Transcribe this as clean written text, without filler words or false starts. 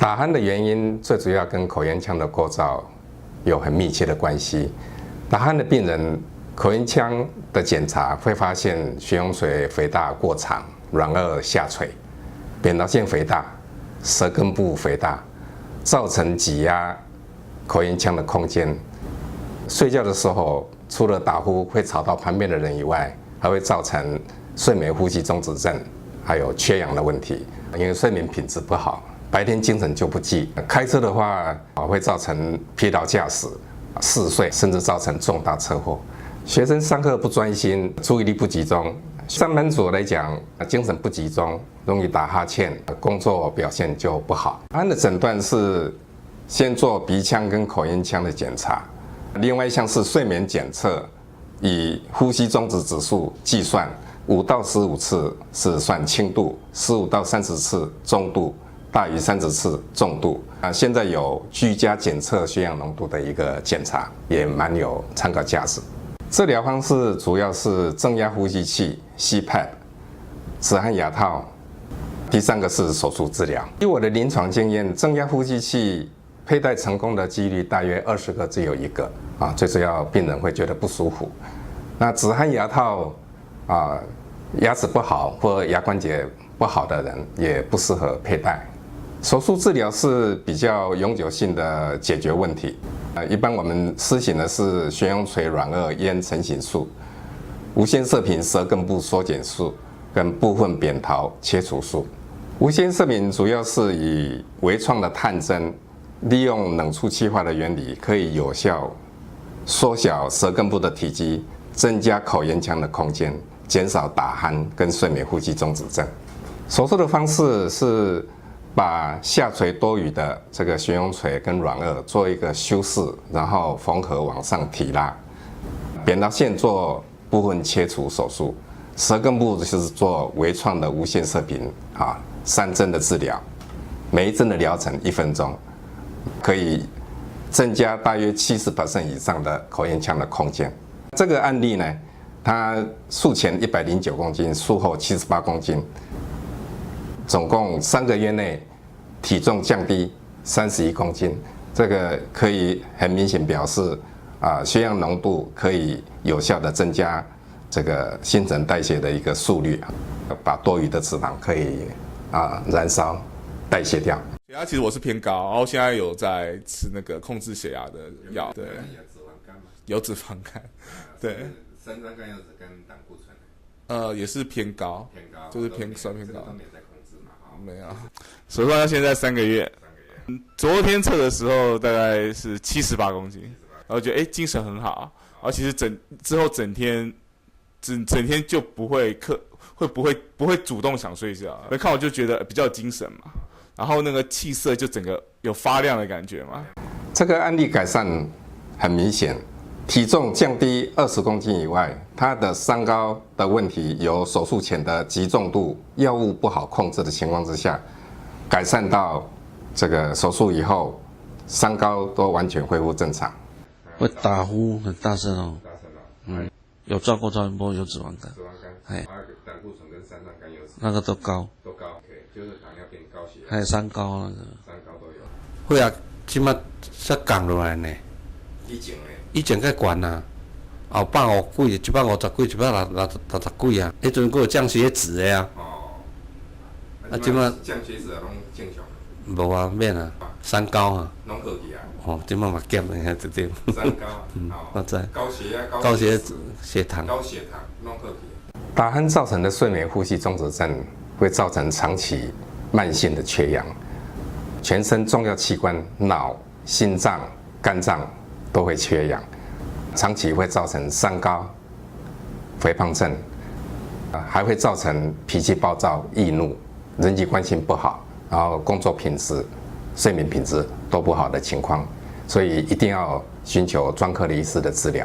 打鼾的原因最主要跟口咽腔的构造有很密切的关系。打鼾的病人口咽腔的检查会发现血溶垂肥大过长、软腭下垂、扁桃腺肥大、舌根部肥大，造成挤压口咽腔的空间。睡觉的时候，除了打呼会吵到旁边的人以外，还会造成睡眠呼吸中止症，还有缺氧的问题。因为睡眠品质不好，白天精神就不济。开车的话，会造成疲劳驾驶、嗜睡，甚至造成重大车祸。学生上课不专心，注意力不集中。上班族来讲，精神不集中，容易打哈欠，工作表现就不好。打鼾的诊断是先做鼻腔跟口咽腔的检查，另外一项是睡眠检测，以呼吸中止指数计算，5到15次是算轻度，15到30次中度，大于30次重度。现在有居家检测血氧浓度的一个检查，也蛮有参考价值。治疗方式主要是正压呼吸器 CPAP、止鼾牙套，第3个是手术治疗。以我的临床经验，正压呼吸器佩戴成功的几率大约20个只有1个啊，最主要病人会觉得不舒服。那止鼾牙套牙齿不好或牙关节不好的人也不适合佩戴。手术治疗是比较永久性的解决问题。一般我们施行的是悬雍垂软腭咽成型术、无线射频舌根部缩减术跟部分扁桃切除术。无线射频主要是以微创的探针，利用冷触气化的原理，可以有效缩小舌根部的体积，增加口咽腔的空间，减少打鼾跟睡眠呼吸中止症。手术的方式是把下垂多余的这个悬雍垂跟软腭做一个修饰，然后缝合往上提拉。扁桃腺做部分切除手术，舌根部就是做微创的无线射频3针的治疗，每一针的疗程1分钟，可以增加大约70% 以上的口咽腔的空间。这个案例呢，他术前109公斤，术后78公斤。总共3个月内体重降低31公斤，这个可以很明显表示血氧浓度可以有效的增加这个新陈代谢的一个速率，把多余的脂肪可以燃烧代谢掉。血压其实我是偏高，然后现在有在吃那个控制血压的药，对，有脂肪肝，对，三酸甘油酯跟胆固醇。也是偏高，就是偏高。没有，手术到现在3个月，昨天测的时候大概是78公斤，然后觉得精神很好，然后其实之后整天就不会主动想睡觉，看我就觉得比较有精神嘛，然后那个气色就整个有发亮的感觉嘛。这个案例改善很明显。体重降低20公斤以外，他的三高的问题由手术前的极重度药物不好控制的情况之下，改善到这个手术以后，三高都完全恢复正常。会打呼很大声哦，有照过超音波，有脂肪肝，胆固醇跟三酸甘油酯那个都高，就是糖尿病、高血压，还有三高那个，三高都有。会啊，即马才降落来呢。以前较悬啊，150几，150几，160几啊，迄阵还有降血脂的啊。即马降血脂拢正常。无啊，免啊，三高啊。拢好去啊。即马嘛减了，遐直接。三高。我知。高血压、高血脂、血糖。高血糖拢好去。打鼾造成的睡眠呼吸中止症会造成长期慢性的缺氧，全身重要器官脑、心脏、肝脏都会缺氧，长期会造成三高、肥胖症，还会造成脾气暴躁、易怒、人际关系不好，然后工作品质、睡眠品质都不好的情况，所以一定要寻求专科的医师的治疗。